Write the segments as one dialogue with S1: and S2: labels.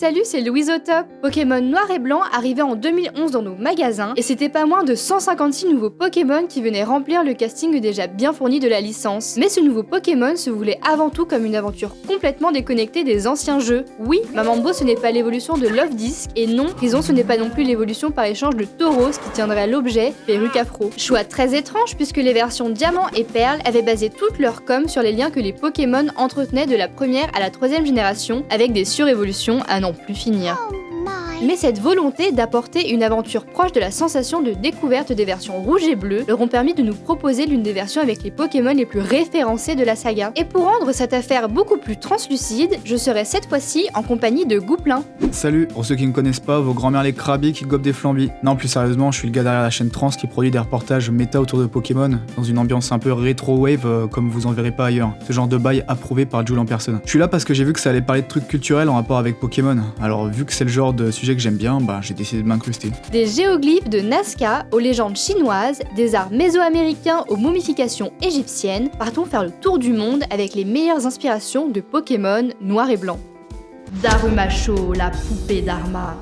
S1: Salut, c'est Louise au top. Pokémon Noir et Blanc arrivait en 2011 dans nos magasins et c'était pas moins de 156 nouveaux Pokémon qui venaient remplir le casting déjà bien fourni de la licence. Mais ce nouveau Pokémon se voulait avant tout comme une aventure complètement déconnectée des anciens jeux. Oui, Mamambo ce n'est pas l'évolution de Love Disc et non, Prison ce n'est pas non plus l'évolution par échange de Tauros qui tiendrait à l'objet Perruque Afro. Choix très étrange puisque les versions Diamant et Perle avaient basé toute leur com sur les liens que les Pokémon entretenaient de la première à la troisième génération avec des surévolutions à n'en plus finir. Mais cette volonté d'apporter une aventure proche de la sensation de découverte des versions rouges et bleues leur ont permis de nous proposer l'une des versions avec les Pokémon les plus référencés de la saga. Et pour rendre cette affaire beaucoup plus translucide, je serai cette fois-ci en compagnie de Gouplin.
S2: Salut, pour ceux qui ne connaissent pas, vos grands-mères les crabis qui gobent des flambis. Non, plus sérieusement, je suis le gars derrière la chaîne Trans qui produit des reportages méta autour de Pokémon, dans une ambiance un peu rétro-wave comme vous en verrez pas ailleurs. Ce genre de bail approuvé par Jules en personne. Je suis là parce que j'ai vu que ça allait parler de trucs culturels en rapport avec Pokémon. Alors vu que c'est le genre de sujet que j'aime bien, j'ai décidé de m'incruster.
S1: Des géoglyphes de Nazca aux légendes chinoises, des arts mésoaméricains aux momifications égyptiennes, partons faire le tour du monde avec les meilleures inspirations de Pokémon Noir et Blanc. Darumacho, la poupée d'Arma.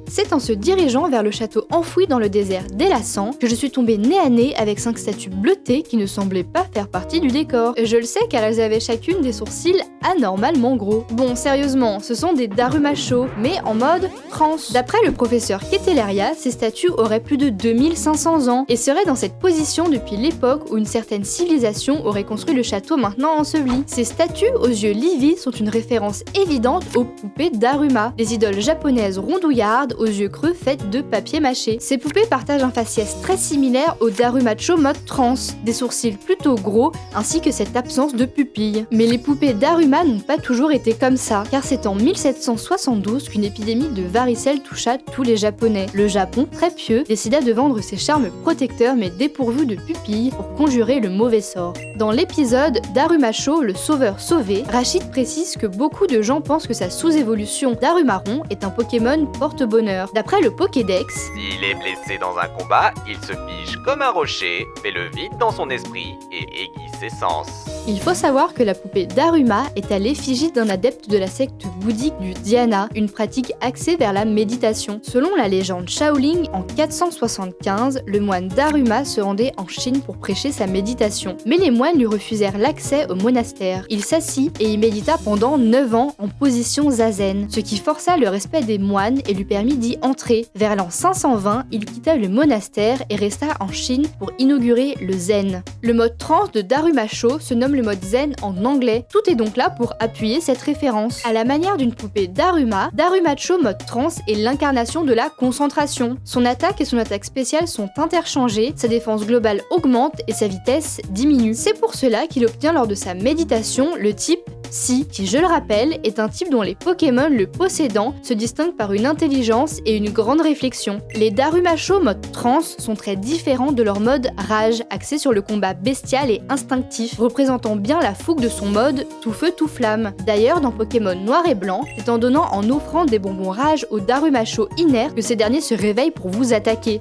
S1: C'est en se dirigeant vers le château enfoui dans le désert d'Elassan que je suis tombée nez à nez avec 5 statues bleutées qui ne semblaient pas faire partie du décor. Je le sais car elles avaient chacune des sourcils anormalement gros. Bon, sérieusement, ce sont des Darumacho, mais en mode trans. D'après le professeur Keteleria, ces statues auraient plus de 2500 ans et seraient dans cette position depuis l'époque où une certaine civilisation aurait construit le château maintenant enseveli. Ces statues aux yeux livides sont une référence évidente aux poupées Daruma, des idoles japonaises rondouillardes aux yeux creux faites de papier mâché. Ces poupées partagent un faciès très similaire au Darumacho mode trans, des sourcils plutôt gros ainsi que cette absence de pupilles. Mais les poupées Daruma n'ont pas toujours été comme ça, car c'est en 1772 qu'une épidémie de varicelle toucha tous les Japonais. Le Japon, très pieux, décida de vendre ses charmes protecteurs mais dépourvus de pupilles pour conjurer le mauvais sort. Dans l'épisode Darumacho, le sauveur sauvé, Rachid précise que beaucoup de gens pensent que sa sous-évolution Darumaron est un Pokémon porte-bonheur. D'après le Pokédex,
S3: s'il est blessé dans un combat, il se fige comme un rocher, fait le vide dans son esprit et aiguise ses sens.
S1: Il faut savoir que la poupée Daruma est à l'effigie d'un adepte de la secte bouddhique du dhyana, une pratique axée vers la méditation. Selon la légende Shaolin, en 475, le moine Daruma se rendait en Chine pour prêcher sa méditation. Mais les moines lui refusèrent l'accès au monastère. Il s'assit et y médita pendant 9 ans en position zazen, ce qui força le respect des moines et lui permit d'y entrer. Vers l'an 520, il quitta le monastère et resta en Chine pour inaugurer le zen. Le mode trans de Darumacho se nomme le mode zen en anglais. Tout est donc là pour appuyer cette référence. À la manière d'une poupée Daruma, Darumacho mode trans est l'incarnation de la concentration. Son attaque et son attaque spéciale sont interchangées, sa défense globale augmente et sa vitesse diminue. C'est pour cela qu'il obtient lors de sa méditation le type Psy, qui je le rappelle est un type dont les Pokémon le possédant se distinguent par une intelligence et une grande réflexion. Les Darumacho mode trans sont très différents de leur mode rage, axé sur le combat bestial et instinctif, représentant bien la fougue de son mode tout feu tout flamme. D'ailleurs, dans Pokémon Noir et Blanc, c'est en donnant en offrant des bonbons rage aux Darumacho inertes que ces derniers se réveillent pour vous attaquer.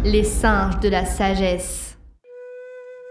S1: Les singes de la sagesse.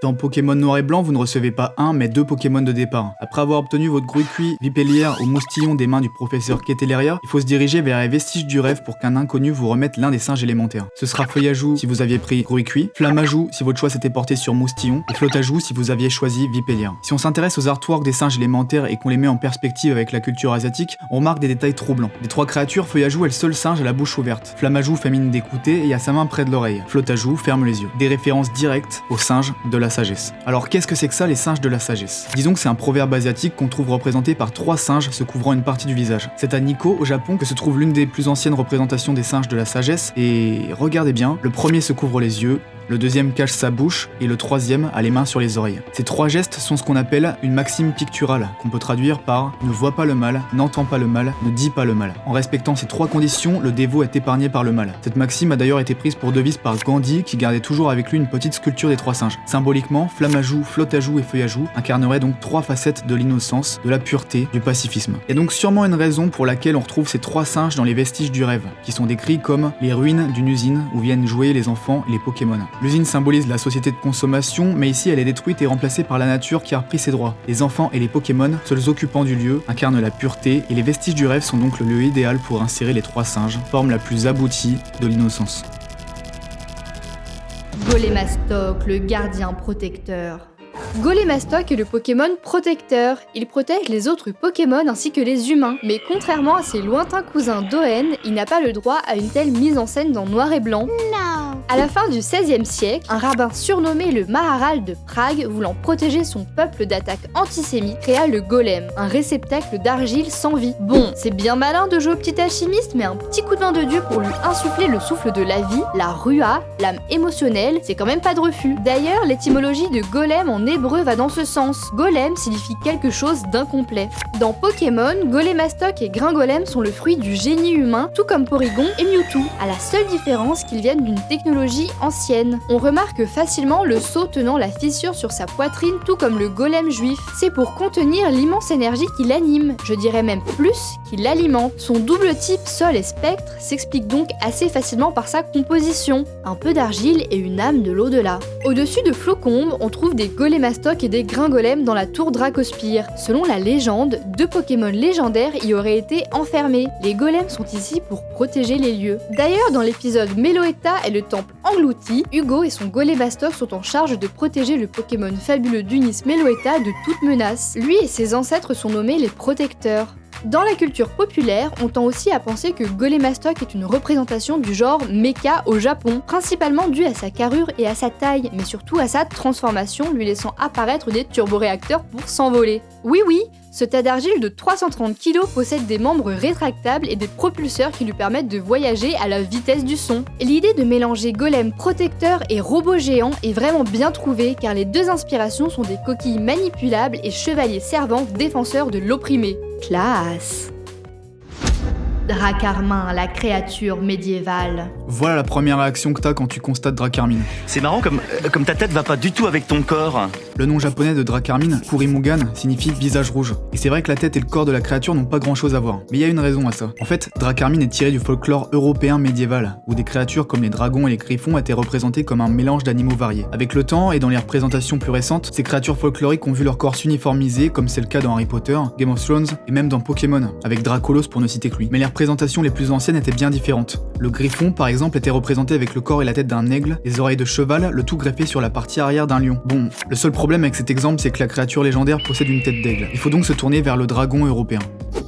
S2: Dans Pokémon Noir et Blanc, vous ne recevez pas un, mais 2 Pokémon de départ. Après avoir obtenu votre Gruicui, Vipellière ou Moustillon des mains du professeur Keteleria, il faut se diriger vers les vestiges du rêve pour qu'un inconnu vous remette l'un des singes élémentaires. Ce sera Feuillajou si vous aviez pris Gruicui, Flammajou si votre choix s'était porté sur Moustillon, et Flottajou si vous aviez choisi Vipellière. Si on s'intéresse aux artworks des singes élémentaires et qu'on les met en perspective avec la culture asiatique, on remarque des détails troublants. Des 3 créatures, Feuillajou est le seul singe à la bouche ouverte. Flammajou fait mine d'écouter et a sa main près de l'oreille. Flottajou ferme les yeux. Des références directes aux singes de la sagesse. Alors qu'est-ce que c'est que ça, les singes de la sagesse? Disons que c'est un proverbe asiatique qu'on trouve représenté par 3 singes se couvrant une partie du visage. C'est à Nikko, au Japon, que se trouve l'une des plus anciennes représentations des singes de la sagesse, et regardez bien, le premier se couvre les yeux, le deuxième cache sa bouche et le troisième a les mains sur les oreilles. Ces 3 gestes sont ce qu'on appelle une maxime picturale, qu'on peut traduire par « ne vois pas le mal, n'entends pas le mal, ne dis pas le mal ». En respectant ces 3 conditions, le dévot est épargné par le mal. Cette maxime a d'ailleurs été prise pour devise par Gandhi, qui gardait toujours avec lui une petite sculpture des 3 singes. Symboliquement, Flammajou, Flottajou et Feuillajou incarneraient donc 3 facettes de l'innocence, de la pureté, du pacifisme. Il y a donc sûrement une raison pour laquelle on retrouve ces 3 singes dans les vestiges du rêve, qui sont décrits comme les ruines d'une usine où viennent jouer les enfants et les Pokémon. L'usine symbolise la société de consommation, mais ici elle est détruite et remplacée par la nature qui a repris ses droits. Les enfants et les Pokémon, seuls occupants du lieu, incarnent la pureté, et les vestiges du rêve sont donc le lieu idéal pour insérer les 3 singes, forme la plus aboutie de l'innocence.
S1: Golémastoc, le gardien protecteur. Golémastoc est le Pokémon protecteur. Il protège les autres Pokémon ainsi que les humains. Mais contrairement à ses lointains cousins Doen, il n'a pas le droit à une telle mise en scène dans Noir et Blanc. À la fin du XVIe siècle, un rabbin surnommé le Maharal de Prague, voulant protéger son peuple d'attaques antisémites, créa le golem, un réceptacle d'argile sans vie. Bon, c'est bien malin de jouer au petit alchimiste, mais un petit coup de main de Dieu pour lui insuffler le souffle de la vie, la rua, l'âme émotionnelle, c'est quand même pas de refus. D'ailleurs, l'étymologie de golem en hébreu va dans ce sens. Golem signifie quelque chose d'incomplet. Dans Pokémon, Golémastoc et Gringolem sont le fruit du génie humain, tout comme Porygon et Mewtwo, à la seule différence qu'ils viennent d'une technologie ancienne. On remarque facilement le sceau tenant la fissure sur sa poitrine, tout comme le golem juif. C'est pour contenir l'immense énergie qui l'anime, je dirais même plus, qui l'alimente. Son double type sol et spectre s'explique donc assez facilement par sa composition, un peu d'argile et une âme de l'au-delà. Au-dessus de Flocombe, on trouve des Golémastoc et des Gringolem dans la tour Dracospire. Selon la légende, 2 Pokémon légendaires y auraient été enfermés. Les golems sont ici pour protéger les lieux. D'ailleurs, dans l'épisode Meloetta et le temple englouti, Hugo et son Golémastoc sont en charge de protéger le Pokémon fabuleux d'Unis Meloetta de toute menace. Lui et ses ancêtres sont nommés les protecteurs. Dans la culture populaire, on tend aussi à penser que Golémastoc est une représentation du genre mecha au Japon, principalement due à sa carrure et à sa taille, mais surtout à sa transformation lui laissant apparaître des turboréacteurs pour s'envoler. Oui, ce tas d'argile de 330 kg possède des membres rétractables et des propulseurs qui lui permettent de voyager à la vitesse du son. L'idée de mélanger golem protecteur et robot géant est vraiment bien trouvée car les 2 inspirations sont des coquilles manipulables et chevaliers servants défenseurs de l'opprimé. Classe. Dracarmin, la créature médiévale.
S2: Voilà la première réaction que t'as quand tu constates Dracarmine.
S4: C'est marrant comme ta tête va pas du tout avec ton corps.
S2: Le nom japonais de Dracarmine, Kurimugan, signifie visage rouge. Et c'est vrai que la tête et le corps de la créature n'ont pas grand chose à voir. Mais il y a une raison à ça. En fait, Dracarmine est tiré du folklore européen médiéval, où des créatures comme les dragons et les griffons étaient représentées comme un mélange d'animaux variés. Avec le temps et dans les représentations plus récentes, ces créatures folkloriques ont vu leur corps s'uniformiser, comme c'est le cas dans Harry Potter, Game of Thrones et même dans Pokémon, avec Dracolos pour ne citer que lui. Mais les représentations les plus anciennes étaient bien différentes. Le griffon, par exemple, était représenté avec le corps et la tête d'un aigle, les oreilles de cheval, le tout greffé sur la partie arrière d'un lion. Bon, le seul problème avec cet exemple, c'est que la créature légendaire possède une tête d'aigle. Il faut donc se tourner vers le dragon européen.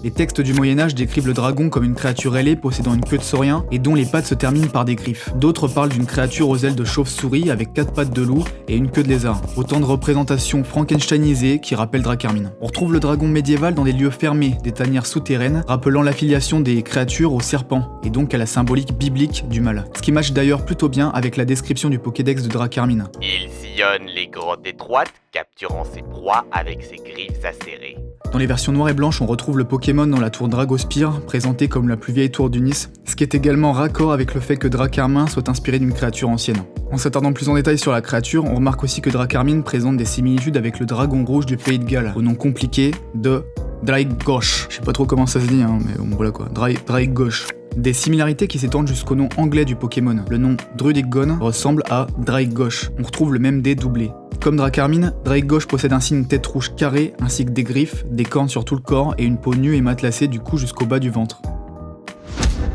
S2: Les textes du Moyen-Âge décrivent le dragon comme une créature ailée possédant une queue de saurien et dont les pattes se terminent par des griffes. D'autres parlent d'une créature aux ailes de chauve-souris avec 4 pattes de loup et une queue de lézard. Autant de représentations frankensteinisées qui rappellent Dracarmine. On retrouve le dragon médiéval dans des lieux fermés, des tanières souterraines, rappelant l'affiliation des créatures aux serpents, et donc à la symbolique biblique du mal. Ce qui matche d'ailleurs plutôt bien avec la description du Pokédex de Dracarmine.
S3: Il sillonne les grottes étroites, capturant ses proies avec ses griffes acérées.
S2: Dans les versions noires et blanches, on retrouve le Pokémon dans la tour Dragospire, présentée comme la plus vieille tour d'Unis, ce qui est également raccord avec le fait que Dracarmin soit inspiré d'une créature ancienne. En s'attardant plus en détail sur la créature, on remarque aussi que Dracarmine présente des similitudes avec le dragon rouge du pays de Galles, au nom compliqué de Draiggosh. Je sais pas trop comment ça se dit, mais bon voilà quoi, Draiggosh. Des similarités qui s'étendent jusqu'au nom anglais du Pokémon. Le nom Drudigon ressemble à Draiggosh. On retrouve le même D doublé. Comme Dracarmine, Draiggosh possède ainsi une tête rouge carrée, ainsi que des griffes, des cornes sur tout le corps et une peau nue et matelassée du cou jusqu'au bas du ventre.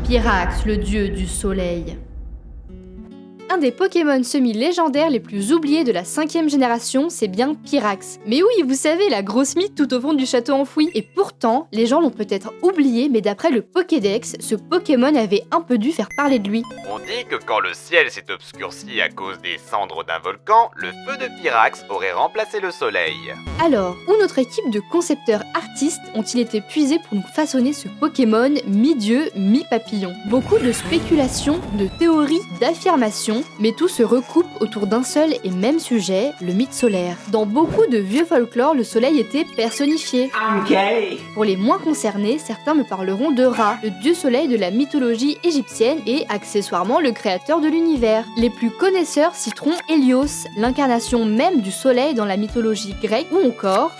S1: Pyrax, le dieu du soleil. Un des Pokémon semi-légendaires les plus oubliés de la 5e génération, c'est bien Pyrax. Mais oui, vous savez, la grosse mythe tout au fond du château enfoui. Et pourtant, les gens l'ont peut-être oublié, mais d'après le Pokédex, ce Pokémon avait un peu dû faire parler de lui.
S3: On dit que quand le ciel s'est obscurci à cause des cendres d'un volcan, le feu de Pyrax aurait remplacé le soleil.
S1: Alors, où notre équipe de concepteurs artistes ont-ils été puisés pour nous façonner ce Pokémon mi-dieu, mi-papillon? Beaucoup de spéculations, de théories, d'affirmations, mais tout se recoupe autour d'un seul et même sujet, le mythe solaire. Dans beaucoup de vieux folklore, le soleil était personnifié. Pour les moins concernés, certains me parleront de Ra, le dieu soleil de la mythologie égyptienne et accessoirement le créateur de l'univers. Les plus connaisseurs citeront Hélios, l'incarnation même du soleil dans la mythologie grecque, ou encore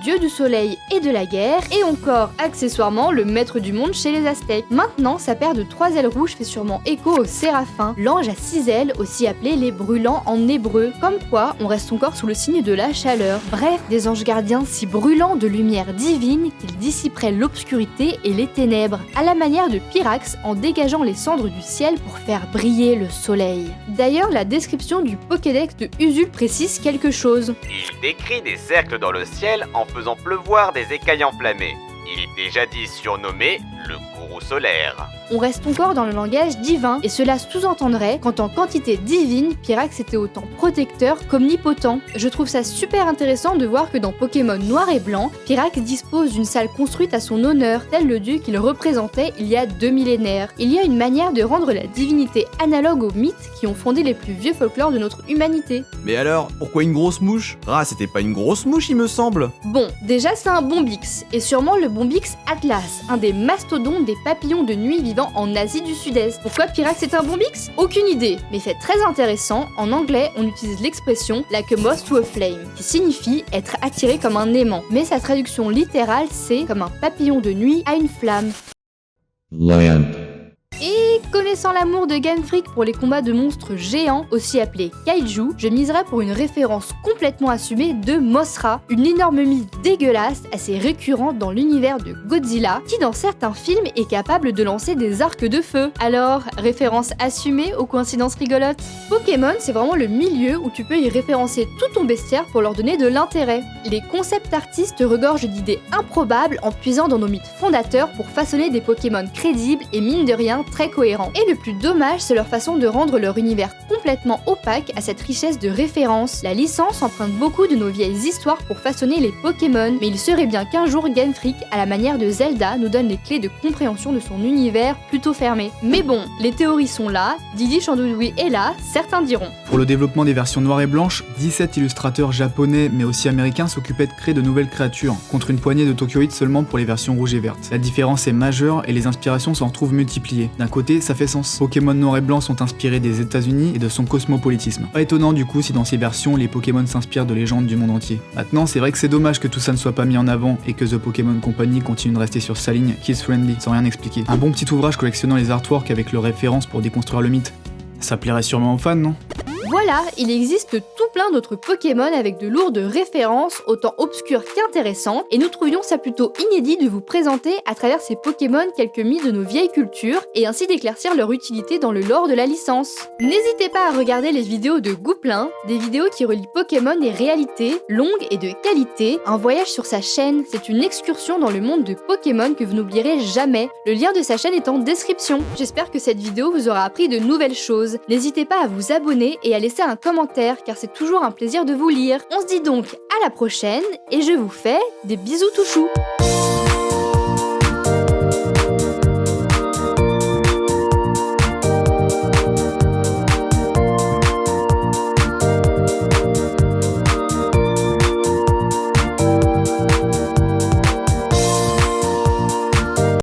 S1: dieu du soleil et de la guerre, et encore accessoirement le maître du monde chez les Aztèques. Maintenant, sa paire de 3 ailes rouges fait sûrement écho au séraphin, divin, l'ange à 6 ailes, aussi appelé les brûlants en hébreu, comme quoi on reste encore sous le signe de la chaleur. Bref, des anges gardiens si brûlants de lumière divine qu'ils dissiperaient l'obscurité et les ténèbres, à la manière de Pyrax en dégageant les cendres du ciel pour faire briller le soleil. D'ailleurs, la description du Pokédex de Usul précise quelque chose.
S3: Il décrit des cercles dans le ciel en faisant pleuvoir des écailles enflammées. Il est déjà dit surnommé le gourou solaire.
S1: On reste encore dans le langage divin, et cela sous-entendrait qu'en tant qu'entité divine, Pyrax était autant protecteur qu'omnipotent. Je trouve ça super intéressant de voir que dans Pokémon Noir et Blanc, Pyrax dispose d'une salle construite à son honneur, tel le dieu qu'il représentait il y a 2 millénaires. Il y a une manière de rendre la divinité analogue aux mythes qui ont fondé les plus vieux folklores de notre humanité.
S5: Mais alors, pourquoi une grosse mouche? Ah, c'était pas une grosse mouche, il me semble.
S1: Bon, déjà c'est un Bombix, et sûrement le Bombix Atlas, un des mastodontes des papillons de nuit vivant en Asie du Sud-Est. Pourquoi Pyrax est un Bombix? Aucune idée, mais fait très intéressant, en anglais on utilise l'expression like a moth to a flame, qui signifie être attiré comme un aimant, mais sa traduction littérale c'est comme un papillon de nuit à une flamme. Et connaissant l'amour de Game Freak pour les combats de monstres géants, aussi appelés kaiju, je miserais pour une référence complètement assumée de Mothra, une énorme mie dégueulasse assez récurrente dans l'univers de Godzilla, qui dans certains films est capable de lancer des arcs de feu. Alors, référence assumée ou coïncidence rigolote? Pokémon, c'est vraiment le milieu où tu peux y référencer tout ton bestiaire pour leur donner de l'intérêt. Les concept artistes regorgent d'idées improbables en puisant dans nos mythes fondateurs pour façonner des Pokémon crédibles et mine de rien très cohérents. Et le plus dommage, c'est leur façon de rendre leur univers complètement opaque à cette richesse de références. La licence emprunte beaucoup de nos vieilles histoires pour façonner les Pokémon, mais il serait bien qu'un jour Game Freak, à la manière de Zelda, nous donne les clés de compréhension de son univers plutôt fermé. Mais bon, les théories sont là, Didi Chandoudoui est là, certains diront.
S2: Pour le développement des versions noires et blanches, 17 illustrateurs japonais mais aussi américains s'occupaient de créer de nouvelles créatures, contre une poignée de Tokyoïdes seulement pour les versions rouges et vertes. La différence est majeure et les inspirations s'en retrouvent multipliées. D'un côté, ça fait sens. Pokémon Noir et Blanc sont inspirés des États-Unis et de son cosmopolitisme. Pas étonnant du coup si dans ces versions, les Pokémon s'inspirent de légendes du monde entier. Maintenant, c'est vrai que c'est dommage que tout ça ne soit pas mis en avant et que The Pokémon Company continue de rester sur sa ligne kids-friendly, sans rien expliquer. Un bon petit ouvrage collectionnant les artworks avec leurs références pour déconstruire le mythe. Ça plairait sûrement aux fans, non?
S1: Voilà, il existe tout plein d'autres Pokémon avec de lourdes références, autant obscures qu'intéressantes, et nous trouvions ça plutôt inédit de vous présenter à travers ces Pokémon quelques mythes de nos vieilles cultures, et ainsi d'éclaircir leur utilité dans le lore de la licence. N'hésitez pas à regarder les vidéos de Gouplin, des vidéos qui relient Pokémon et réalité, longues et de qualité, un voyage sur sa chaîne, c'est une excursion dans le monde de Pokémon que vous n'oublierez jamais. Le lien de sa chaîne est en description. J'espère que cette vidéo vous aura appris de nouvelles choses. N'hésitez pas à vous abonner et à laisser un commentaire car c'est toujours un plaisir de vous lire. On se dit donc à la prochaine et je vous fais des bisous tout chou.